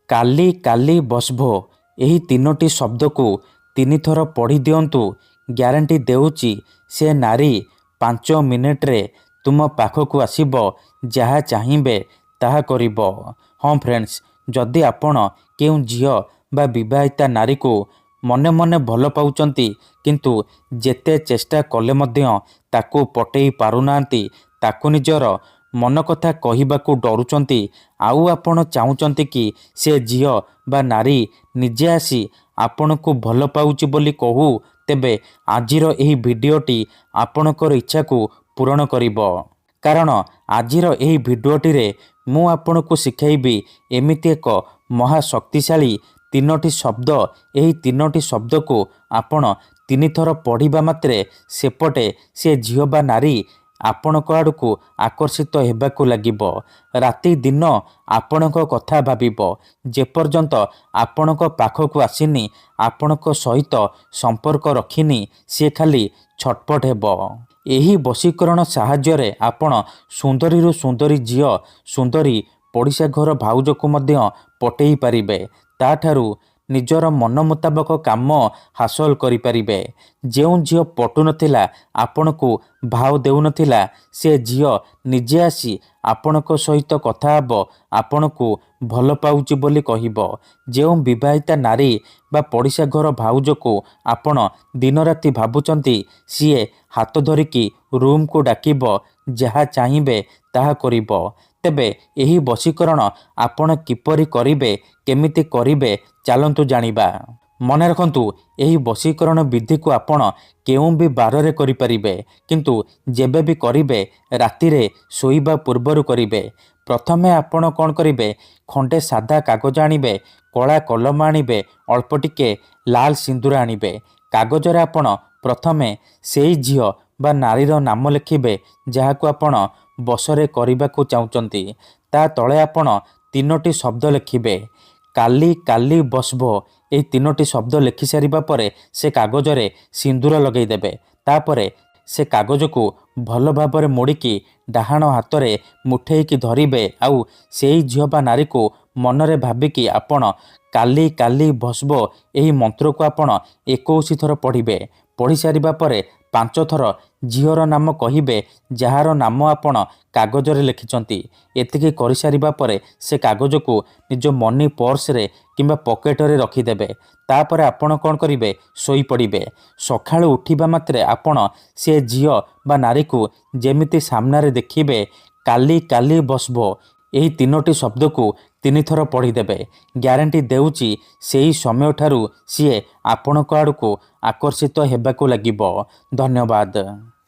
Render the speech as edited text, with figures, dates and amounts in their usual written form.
କାଲି କାଲି ବସ୍ଭୋ ଏହି ତିନୋଟି ଶବ୍ଦକୁ ତିନିଥର ପଢ଼ି ଦିଅନ୍ତୁ। ଗ୍ୟାରେଣ୍ଟି ଦେଉଛି ସେ ନାରୀ 5 ମିନିଟ୍ରେ ତୁମ ପାଖକୁ ଆସିବ, ଯାହା ଚାହିଁବେ ତାହା କରିବ। ହଁ ଫ୍ରେଣ୍ଡସ୍, ଯଦି ଆପଣ କେଉଁ ଝିଅ ବା ବିବାହିତା ନାରୀକୁ ମନେ ମନେ ଭଲ ପାଉଛନ୍ତି କିନ୍ତୁ ଯେତେ ଚେଷ୍ଟା କଲେ ମଧ୍ୟ ତାକୁ ପଟେଇ ପାରୁନାହାନ୍ତି, ତାକୁ ନିଜର ମନ କଥା କହିବାକୁ ଡରୁଛନ୍ତି, ଆଉ ଆପଣ ଚାହୁଁଛନ୍ତି କି ସେ ଝିଅ ବା ନାରୀ ନିଜେ ଆସି ଆପଣଙ୍କୁ ଭଲ ପାଉଛି ବୋଲି କହୁ, ତେବେ ଆଜିର ଏହି ଭିଡ଼ିଓଟି ଆପଣଙ୍କର ଇଚ୍ଛାକୁ ପୂରଣ କରିବ। କାରଣ ଆଜିର ଏହି ଭିଡ଼ିଓଟିରେ ମୁଁ ଆପଣଙ୍କୁ ଶିଖାଇବି ଏମିତି ଏକ ମହାଶକ୍ତିଶାଳୀ ତିନୋଟି ଶବ୍ଦ। ଏହି ତିନୋଟି ଶବ୍ଦକୁ ଆପଣ ତିନିଥର ପଢ଼ିବା ମାତ୍ରେ ସେପଟେ ସେ ଝିଅ ବା ନାରୀ ଆପଣଙ୍କ ଆଡ଼କୁ ଆକର୍ଷିତ ହେବାକୁ ଲାଗିବ। ରାତି ଦିନ ଆପଣଙ୍କ କଥା ଭାବିବ। ଯେପର୍ଯ୍ୟନ୍ତ ଆପଣଙ୍କ ପାଖକୁ ଆସିନି, ଆପଣଙ୍କ ସହିତ ସମ୍ପର୍କ ରଖିନି, ସିଏ ଖାଲି ଛଟପଟ ହେବ। ଏହି ବଶୀକରଣ ସାହାଯ୍ୟରେ ଆପଣ ସୁନ୍ଦରୀରୁ ସୁନ୍ଦରୀ ଝିଅ, ସୁନ୍ଦରୀ ପଡ଼ିଶା ଘର ଭାଉଜକୁ ମଧ୍ୟ ପଟେଇ ପାରିବେ। ତାଠାରୁ ନିଜର ମନ ମୁତାବକ କାମ ହାସଲ କରିପାରିବେ। ଯେଉଁ ଝିଅ ପଟୁନଥିଲା, ଆପଣଙ୍କୁ ଭାव ଦେଉନଥିଲା, ସେ ଝିଅ ନିଜେ ଆସି ଆପଣଙ୍କ ସହିତ କଥା ହେବ, ଆପଣଙ୍କୁ ଭଲ ପାଉଛି ବୋଲି କହିବ। ଯେଉଁ ବିବାହିତା ନାରୀ ବା ପଡ଼ିଶା ଘର ଭାଉଜକୁ ଆପଣ ଦିନରାତି ଭାବୁଛନ୍ତି, ସିଏ ହାତ ଧରିକି ରୁମ୍କୁ ଡାକିବ, ଯାହା ଚାହିଁବେ ତାହା କରିବ। ତେବେ ଏହି ବଶୀକରଣ ଆପଣ କିପରି କରିବେ, କେମିତି କରିବେ, ଚାଲନ୍ତୁ ଜାଣିବା। ମନେ ରଖନ୍ତୁ, ଏହି ବଶୀକରଣ ବିଧିକୁ ଆପଣ କେଉଁ ବି ବାରରେ କରିପାରିବେ, କିନ୍ତୁ ଯେବେ ବି କରିବେ ରାତିରେ ଶୋଇବା ପୂର୍ବରୁ କରିବେ। ପ୍ରଥମେ ଆପଣ କ'ଣ କରିବେ, ଖଣ୍ଡେ ସାଧା କାଗଜ ଆଣିବେ, କଳା କଲମ ଆଣିବେ, ଅଳ୍ପ ଟିକେ ଲାଲ ସିନ୍ଦୁର ଆଣିବେ। କାଗଜରେ ଆପଣ ପ୍ରଥମେ ସେଇ ଝିଅ ବା ନାରୀର ନାମ ଲେଖିବେ, ଯାହାକୁ ଆପଣ ବଶରେ କରିବାକୁ ଚାହୁଁଛନ୍ତି। ତା ତଳେ ଆପଣ ତିନୋଟି ଶବ୍ଦ ଲେଖିବେ, କାଲି କାଲି ବସ୍ଭୋ। ଏହି ତିନୋଟି ଶବ୍ଦ ଲେଖିସାରିବା ପରେ ସେ କାଗଜରେ ସିନ୍ଦୁର ଲଗାଇଦେବେ। ତାପରେ ସେ କାଗଜକୁ ଭଲ ଭାବରେ ମୋଡ଼ିକି ଡାହାଣ ହାତରେ ମୁଠେଇକି ଧରିବେ, ଆଉ ସେଇ ଝିଅ ବା ନାରୀକୁ ମନରେ ଭାବିକି ଆପଣ କାଲି କାଲି ବସ୍ଭୋ ଏହି ମନ୍ତ୍ରକୁ ଆପଣ 21 ଥର ପଢ଼ିବେ। ପଢ଼ି ସାରିବା ପରେ 5 ଥର ଝିଅର ନାମ କହିବେ, ଯାହାର ନାମ ଆପଣ କାଗଜରେ ଲେଖିଛନ୍ତି। ଏତିକି କରିସାରିବା ପରେ ସେ କାଗଜକୁ ନିଜ ମନି ପର୍ସରେ କିମ୍ବା ପକେଟରେ ରଖିଦେବେ। ତାପରେ ଆପଣ କ'ଣ କରିବେ, ଶୋଇପଡ଼ିବେ। ସକାଳୁ ଉଠିବା ମାତ୍ରେ ଆପଣ ସେ ଝିଅ ବା ନାରୀକୁ ଯେମିତି ସାମ୍ନାରେ ଦେଖିବେ, କାଲି କାଲି ବସ୍ଭୋ ଏହି ତିନୋଟି ଶବ୍ଦକୁ ତିନିଥର ପଢ଼ିଦେବେ। ଗ୍ୟାରେଣ୍ଟି ଦେଉଛି ସେହି ସମୟଠାରୁ ସିଏ ଆପଣଙ୍କ ଆଡ଼କୁ ଆକର୍ଷିତ ହେବାକୁ ଲାଗିବ। ଧନ୍ୟବାଦ।